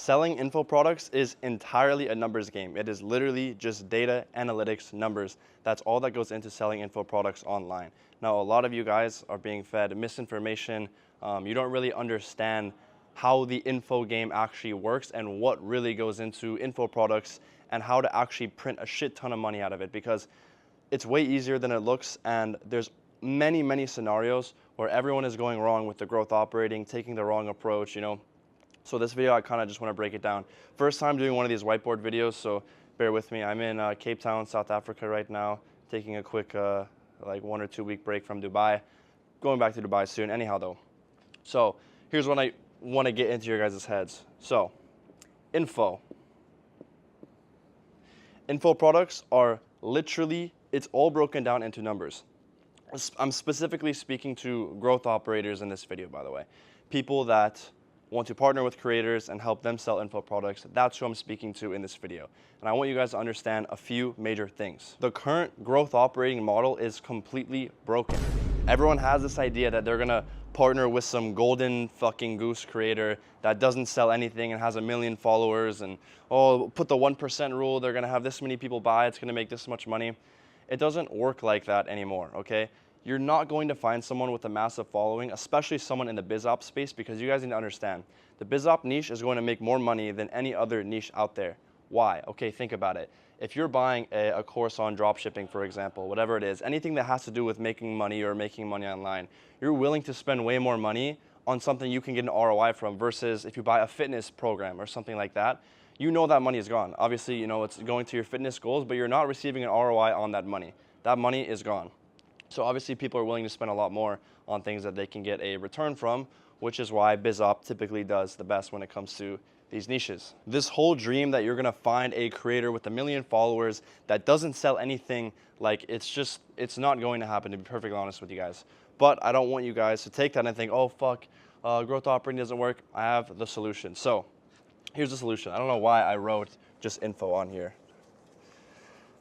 Selling info products is entirely a numbers game. It is literally just data, analytics, numbers. That's all that goes into selling info products online. Now, a lot of you guys are being fed misinformation. You don't really understand how the info game actually works and what really goes into info products and how to actually print a shit ton of money out of it, because it's way easier than it looks, and there's many scenarios where everyone is going wrong with the growth operating, taking the wrong approach, you know. So this video, I kind of just want to break it down. First time doing one of these whiteboard videos, so bear with me. I'm in Cape Town, South Africa right now, taking a quick like 1 or 2 week break from Dubai. Going back to Dubai soon. Anyhow though, so here's what I want to get into your guys' heads. So info products are literally, it's all broken down into numbers. I'm specifically speaking to growth operators in this video, by the way. People that want to partner with creators and help them sell info products. That's who I'm speaking to in this video. And I want you guys to understand a few major things. The current growth operating model is completely broken. Everyone has this idea that they're gonna partner with some golden fucking goose creator that doesn't sell anything and has 1 million followers, and oh, put the 1% rule, they're gonna have this many people buy, it's gonna make this much money. It doesn't work like that anymore, okay? You're not going to find someone with a massive following, especially someone in the bizop space, because you guys need to understand, the bizop niche is going to make more money than any other niche out there. Why? Okay, think about it. If you're buying a course on dropshipping, for example, whatever it is, anything that has to do with making money or making money online, you're willing to spend way more money on something you can get an ROI from versus if you buy a fitness program or something like that. You know that money is gone. Obviously, you know it's going to your fitness goals, but you're not receiving an ROI on that money. That money is gone. So obviously people are willing to spend a lot more on things that they can get a return from, which is why bizop typically does the best when it comes to these niches. This whole dream that you're gonna find a creator with 1 million followers that doesn't sell anything, like it's not going to happen, to be perfectly honest with you guys. But I don't want you guys to take that and think, oh fuck, growth operating doesn't work. I have the solution. So here's the solution. I don't know why I wrote just info on here.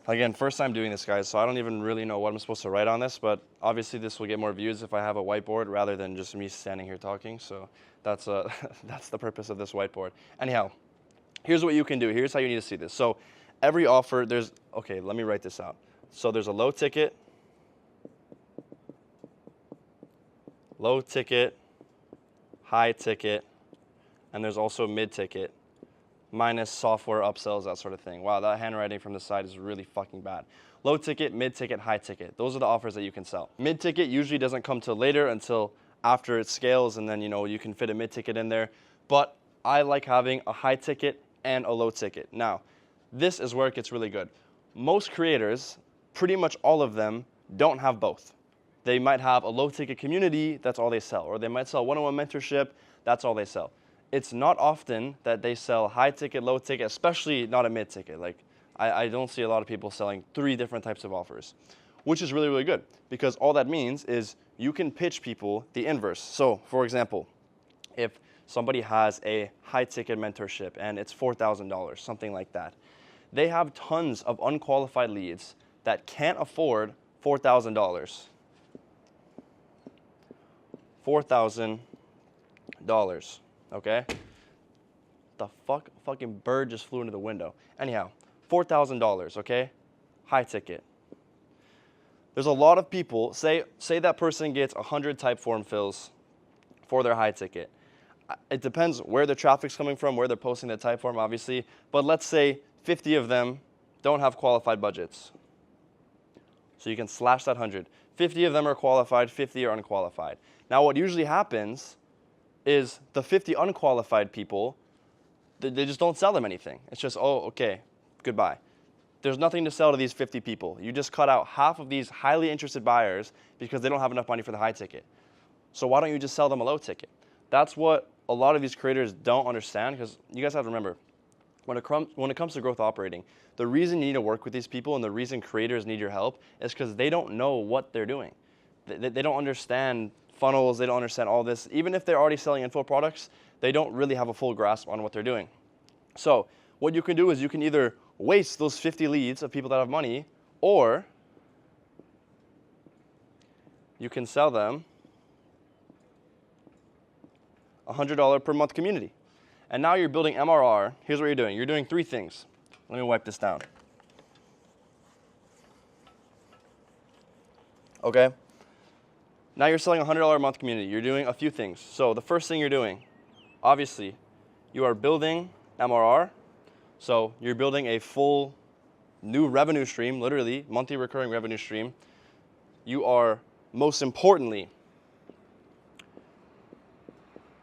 Again, first time doing this, guys, so I don't even really know what I'm supposed to write on this, but obviously this will get more views if I have a whiteboard rather than just me standing here talking. So that's that's the purpose of this whiteboard. Anyhow, here's what you can do. Here's how you need to see this. So every offer, okay, let me write this out. So there's a low ticket, high ticket, and there's also mid ticket, minus software upsells, that sort of thing. Wow, that handwriting from the side is really fucking bad. Low ticket, mid ticket, high ticket. Those are the offers that you can sell. Mid ticket usually doesn't come till later, until after it scales, and then you know you can fit a mid ticket in there. But I like having a high ticket and a low ticket. Now, this is where it gets really good. Most creators, pretty much all of them, don't have both. They might have a low ticket community, that's all they sell, or they might sell one-on-one mentorship, that's all they sell. It's not often that they sell high ticket, low ticket, especially not a mid ticket. Like I don't see a lot of people selling 3 different types of offers, which is really good, because all that means is you can pitch people the inverse. So for example, if somebody has a high ticket mentorship and it's $4,000, something like that, they have tons of unqualified leads that can't afford $4,000. $4,000. Okay? The fucking bird just flew into the window. Anyhow, $4,000, okay? High ticket. There's a lot of people, say that person gets 100 type form fills for their high ticket. It depends where the traffic's coming from, where they're posting the type form, obviously, but let's say 50 of them don't have qualified budgets. So you can slash that 100. 50 of them are qualified, 50 are unqualified. Now what usually happens is the 50 unqualified people, they just don't sell them anything. It's just, oh, okay, goodbye. There's nothing to sell to these 50 people. You just cut out half of these highly interested buyers because they don't have enough money for the high ticket. So why don't you just sell them a low ticket? That's what a lot of these creators don't understand, because you guys have to remember, when it comes to growth operating, the reason you need to work with these people and the reason creators need your help is because they don't know what they're doing. They don't understand funnels, they don't understand all this. Even if they're already selling info products, they don't really have a full grasp on what they're doing. So what you can do is you can either waste those 50 leads of people that have money, or you can sell them $100 per month community. And now you're building MRR. Here's what you're doing. You're doing 3 things. Let me wipe this down. Okay? Now you're selling a $100 a month community. You're doing a few things. So the first thing you're doing, obviously, you are building MRR. So you're building a full new revenue stream, literally, monthly recurring revenue stream. You are, most importantly,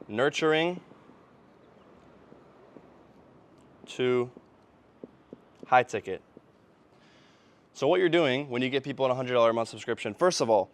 nurturing to high ticket. So what you're doing when you get people on a $100 a month subscription, first of all,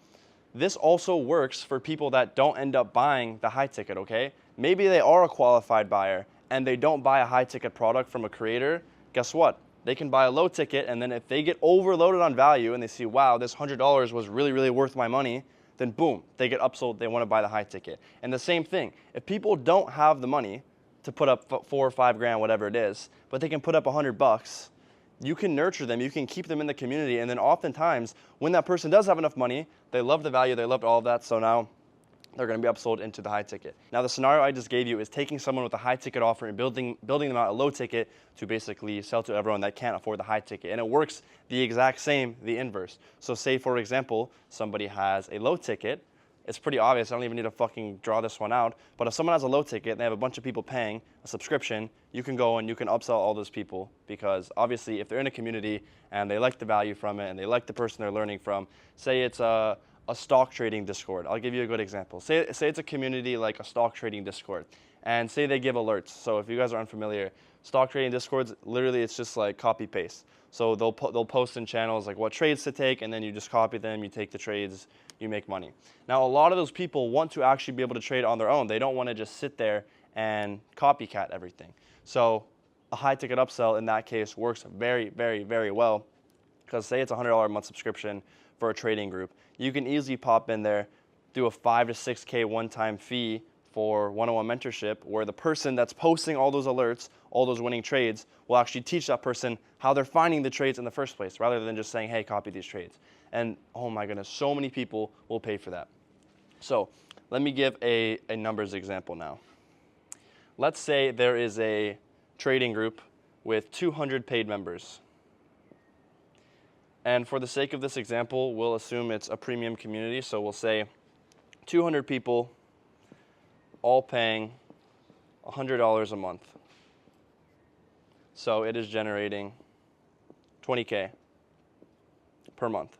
this also works for people that don't end up buying the high ticket, okay? Maybe they are a qualified buyer and they don't buy a high ticket product from a creator. Guess what? They can buy a low ticket, and then if they get overloaded on value and they see, wow, this $100 was really, really worth my money, then boom, they get upsold, they want to buy the high ticket. And the same thing, if people don't have the money to put up 4 or 5 grand, whatever it is, but they can put up $100, you can nurture them, you can keep them in the community, and then oftentimes, when that person does have enough money, they love the value, they loved all of that, so now they're going to be upsold into the high ticket. Now, the scenario I just gave you is taking someone with a high ticket offer and building them out a low ticket to basically sell to everyone that can't afford the high ticket. And it works the exact same, the inverse. So say, for example, somebody has a low ticket. It's pretty obvious. I don't even need to fucking draw this one out. But if someone has a low ticket and they have a bunch of people paying a subscription, you can go and you can upsell all those people, because obviously if they're in a community and they like the value from it and they like the person they're learning from, say it's a stock trading Discord. I'll give you a good example. Say it's a community like a stock trading Discord, and say they give alerts. So if you guys are unfamiliar, stock trading Discords, literally it's just like copy paste. So they'll post in channels like what trades to take, and then you just copy them, you take the trades, you make money. Now, a lot of those people want to actually be able to trade on their own. They don't want to just sit there and copycat everything. So a high ticket upsell in that case works very, very, very well, because say it's a $100 a month subscription for a trading group. You can easily pop in there, do a 5 to 6K one-time fee for one-on-one mentorship, where the person that's posting all those alerts, all those winning trades, will actually teach that person how they're finding the trades in the first place, rather than just saying, hey, copy these trades. And oh my goodness, so many people will pay for that. So let me give a numbers example now. Let's say there is a trading group with 200 paid members. And for the sake of this example, we'll assume it's a premium community. So we'll say 200 people all paying $100 a month. So it is generating 20K per month.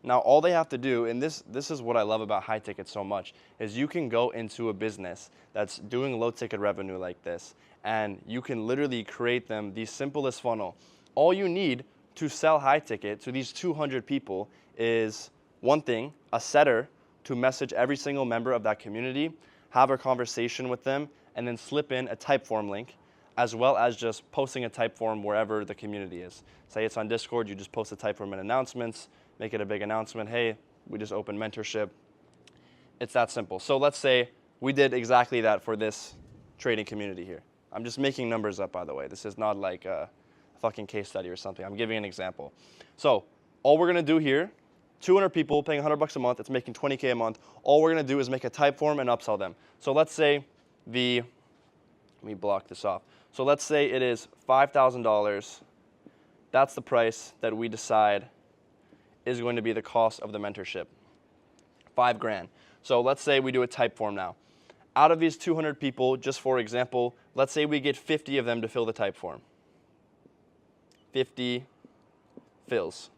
Now, all they have to do, and this is what I love about high ticket so much, is you can go into a business that's doing low ticket revenue like this, and you can literally create them the simplest funnel. All you need to sell high ticket to these 200 people is one thing, a setter to message every single member of that community, have a conversation with them, and then slip in a Typeform link, as well as just posting a Typeform wherever the community is. Say it's on Discord, you just post a Typeform in announcements, make it a big announcement, hey, we just opened mentorship. It's that simple. So let's say we did exactly that for this trading community here. I'm just making numbers up, by the way. This is not like a fucking case study or something. I'm giving an example. So all we're gonna do here, 200 people paying $100 a month, it's making 20K a month. All we're gonna do is make a Typeform and upsell them. So let's say let me block this off. So let's say it is $5,000. That's the price that we decide is going to be the cost of the mentorship. 5 grand. So let's say we do a Typeform now. Out of these 200 people, just for example, let's say we get 50 of them to fill the Typeform. 50 fills.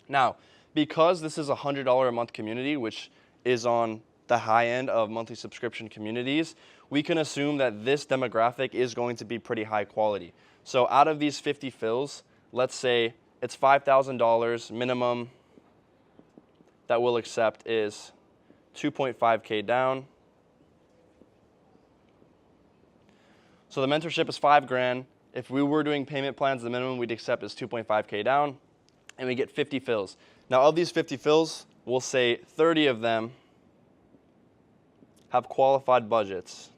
Now, because this is a $100 a month community, which is on the high end of monthly subscription communities, we can assume that this demographic is going to be pretty high quality. So out of these 50 fills, let's say it's $5,000 minimum that we'll accept is 2.5K down. So the mentorship is 5 grand. If we were doing payment plans, the minimum we'd accept is 2.5K down, and we get 50 fills. Now, of these 50 fills, we'll say 30 of them have qualified budgets.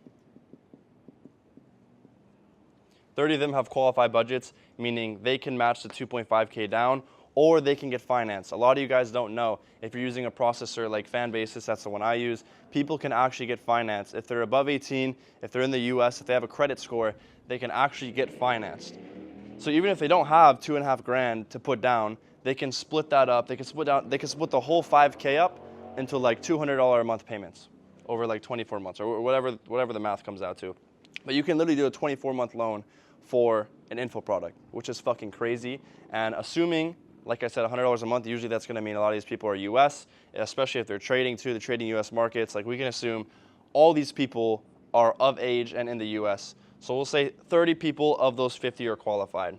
30 of them have qualified budgets, meaning they can match the 2.5K down, or they can get financed. A lot of you guys don't know, if you're using a processor like Fanbasis, that's the one I use, people can actually get financed. If they're above 18, if they're in the US, if they have a credit score, they can actually get financed. So even if they don't have 2.5 grand to put down, they can split that up. They can split the whole 5K up into like $200 a month payments over like 24 months or whatever the math comes out to. But you can literally do a 24-month loan for an info product, which is fucking crazy. And assuming, like I said, $100 a month, usually that's going to mean a lot of these people are US, especially if they're trading too, they're trading US markets. Like we can assume all these people are of age and in the US. So we'll say 30 people of those 50 are qualified.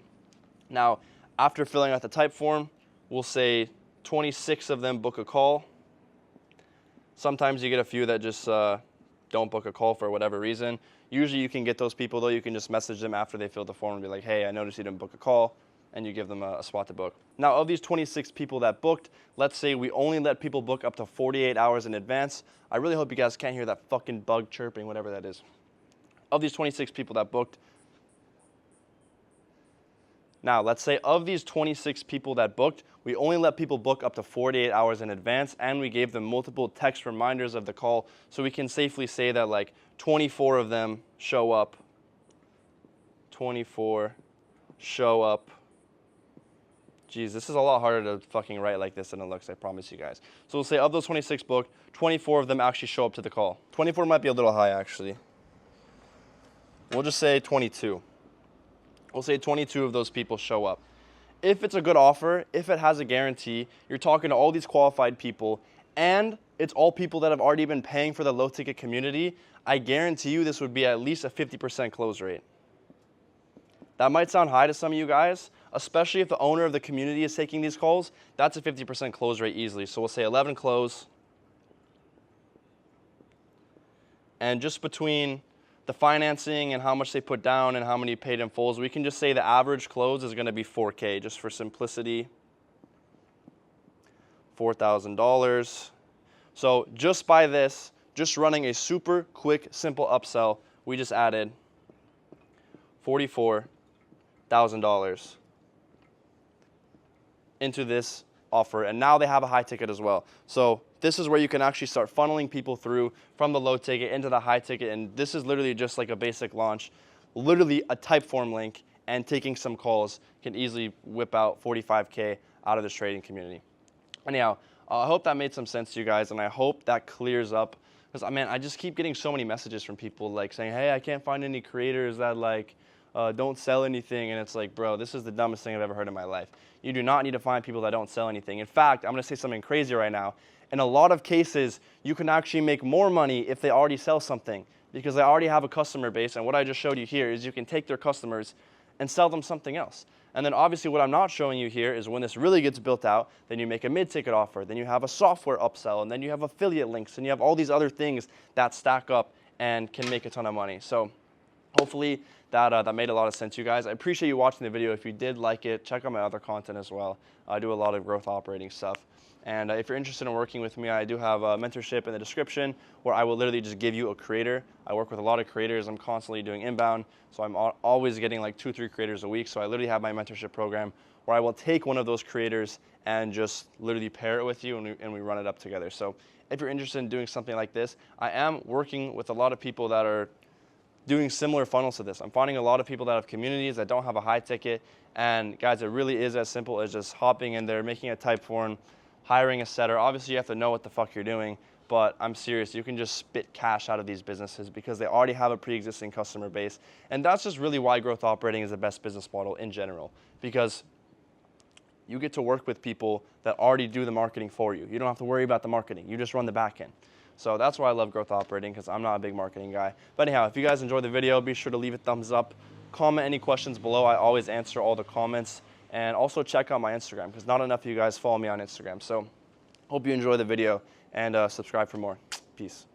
Now, after filling out the type form, we'll say 26 of them book a call. Sometimes you get a few that just don't book a call for whatever reason. Usually you can get those people though, you can just message them after they fill the form and be like, hey, I noticed you didn't book a call, and you give them a spot to book. Now, of these 26 people that booked, let's say we only let people book up to 48 hours in advance. I really hope you guys can't hear that fucking bug chirping, whatever that is. Of these 26 people that booked, now let's say of these 26 people that booked, we only let people book up to 48 hours in advance, and we gave them multiple text reminders of the call, so we can safely say that like 24 of them show up. 24 show up. Geez, this is a lot harder to fucking write like this than it looks, I promise you guys. So we'll say of those 26 booked, 24 of them actually show up to the call. 24 might be a little high actually. We'll just say 22. We'll say 22 of those people show up. If it's a good offer, if it has a guarantee, you're talking to all these qualified people, and it's all people that have already been paying for the low ticket community, I guarantee you this would be at least a 50% close rate. That might sound high to some of you guys, especially if the owner of the community is taking these calls. That's a 50% close rate easily. So we'll say 11 close. And just between the financing and how much they put down and how many paid in fulls, we can just say the average close is going to be 4K, just for simplicity. $4,000. So just by this, just running a super quick, simple upsell, we just added $44,000 into this offer, and now they have a high ticket as well. So this is where you can actually start funneling people through from the low ticket into the high ticket, and this is literally just like a basic launch. Literally a type form link and taking some calls can easily whip out 45K out of this trading community. Anyhow, I hope that made some sense to you guys, and I hope that clears up, because man, I just keep getting so many messages from people like saying, hey, I can't find any creators that like don't sell anything, and it's like, bro, this is the dumbest thing I've ever heard in my life. You do not need to find people that don't sell anything. In fact, I'm going to say something crazy right now. In a lot of cases, you can actually make more money if they already sell something, because they already have a customer base, and what I just showed you here is you can take their customers and sell them something else. And then obviously what I'm not showing you here is when this really gets built out, then you make a mid-ticket offer, then you have a software upsell, and then you have affiliate links, and you have all these other things that stack up and can make a ton of money. So hopefully that made a lot of sense to you guys. I appreciate you watching the video. If you did like it, check out my other content as well. I do a lot of growth operating stuff. And if you're interested in working with me, I do have a mentorship in the description where I will literally just give you a creator. I work with a lot of creators. I'm constantly doing inbound, so I'm always getting like 2-3 creators a week. So I literally have my mentorship program where I will take one of those creators and just literally pair it with you, and we run it up together. So if you're interested in doing something like this, I am working with a lot of people that are doing similar funnels to this. I'm finding a lot of people that have communities that don't have a high ticket, and guys, it really is as simple as just hopping in there, making a type form, hiring a setter. Obviously, you have to know what the fuck you're doing, but I'm serious. You can just spit cash out of these businesses because they already have a pre-existing customer base. And that's just really why growth operating is the best business model in general, because you get to work with people that already do the marketing for you. You don't have to worry about the marketing. You just run the back end. So that's why I love growth operating, because I'm not a big marketing guy. But anyhow, if you guys enjoyed the video, be sure to leave a thumbs up. Comment any questions below. I always answer all the comments. And also check out my Instagram, because not enough of you guys follow me on Instagram. So hope you enjoy the video, and subscribe for more. Peace.